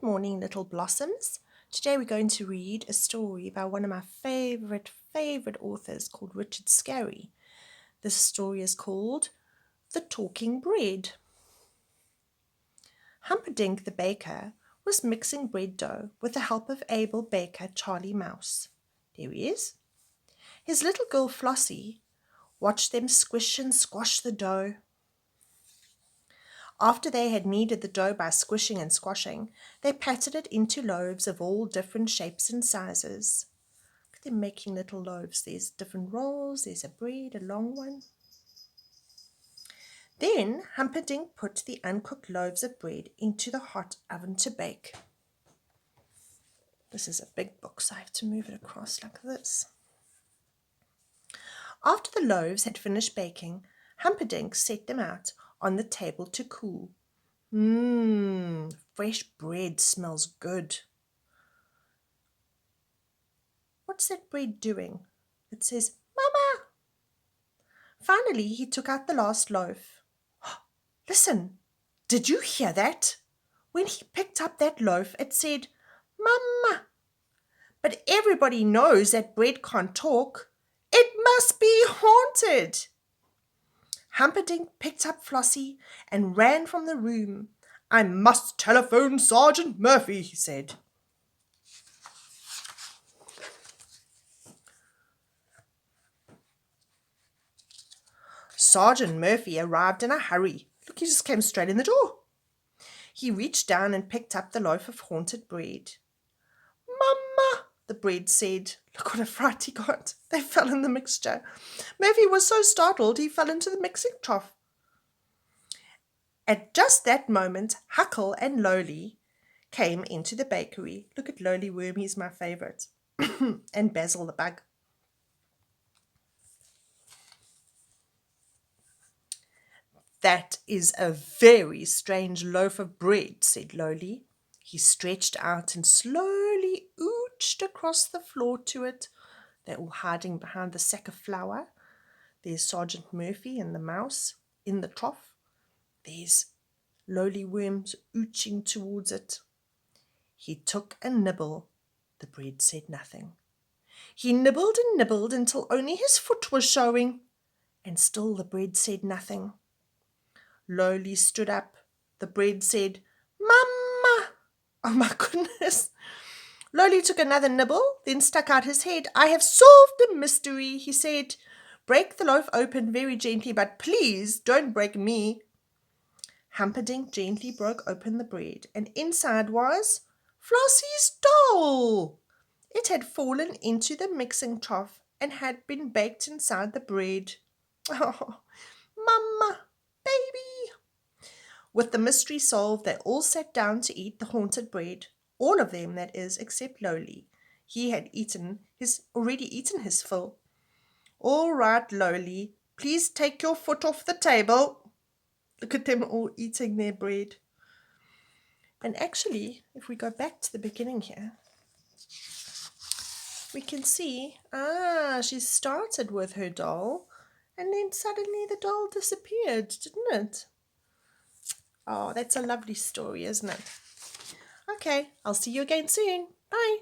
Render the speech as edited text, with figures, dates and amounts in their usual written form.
Good morning, little blossoms. Today we're going to read a story by one of my favorite authors called Richard Scarry. This story is called The Talking Bread. Humperdinck the baker was mixing bread dough with the help of able baker Charlie Mouse. There he is. His little girl Flossie watched them squish and squash the dough. After they had kneaded the dough by squishing and squashing, they patted it into loaves of all different shapes and sizes. Look at them making little loaves. There's different rolls, there's a bread, a long one. Then Humperdinck put the uncooked loaves of bread into the hot oven to bake. This is a big book, so I have to move it across like this. After the loaves had finished baking, Humperdinck set them out on the table to cool. Fresh bread smells good. What's that bread doing? It says, Mama! Finally, he took out the last loaf. Listen, did you hear that? When he picked up that loaf, it said, Mama! But everybody knows that bread can't talk. It must be haunted. Humperdinck picked up Flossie and ran from the room. I must telephone Sergeant Murphy, he said. Sergeant Murphy arrived in a hurry. Look, he just came straight in the door. He reached down and picked up the loaf of haunted bread. Mama, the bread said. Look what a fright he got. They fell in the mixture. Murphy was so startled he fell into the mixing trough. At just that moment, Huckle and Lowly came into the bakery. Look at Lowly Worm, he's my favourite. And Basil the bug. That is a very strange loaf of bread, said Lowly. He stretched out and slowly ooched across the floor to it. They're all hiding behind the sack of flour. There's Sergeant Murphy and the mouse in the trough. There's Lowly Worms ooching towards it. He took a nibble. The bread said nothing. He nibbled and nibbled until only his foot was showing, and still the bread said nothing. Lowly stood up. The bread said, Mama! Oh my goodness. Lowly took another nibble, then stuck out his head. I have solved the mystery, he said. Break the loaf open very gently, but please don't break me. Humperdinck gently broke open the bread, and inside was Flossie's doll. It had fallen into the mixing trough and had been baked inside the bread. Oh, Mama, baby. With the mystery solved, they all sat down to eat the haunted bread. All of them, that is, except Lowly. He had already eaten his fill. All right, Lowly, please take your foot off the table. Look at them all eating their bread. And actually, if we go back to the beginning here, we can see, she started with her doll, and then suddenly the doll disappeared, didn't it? Oh, that's a lovely story, isn't it? Okay, I'll see you again soon. Bye.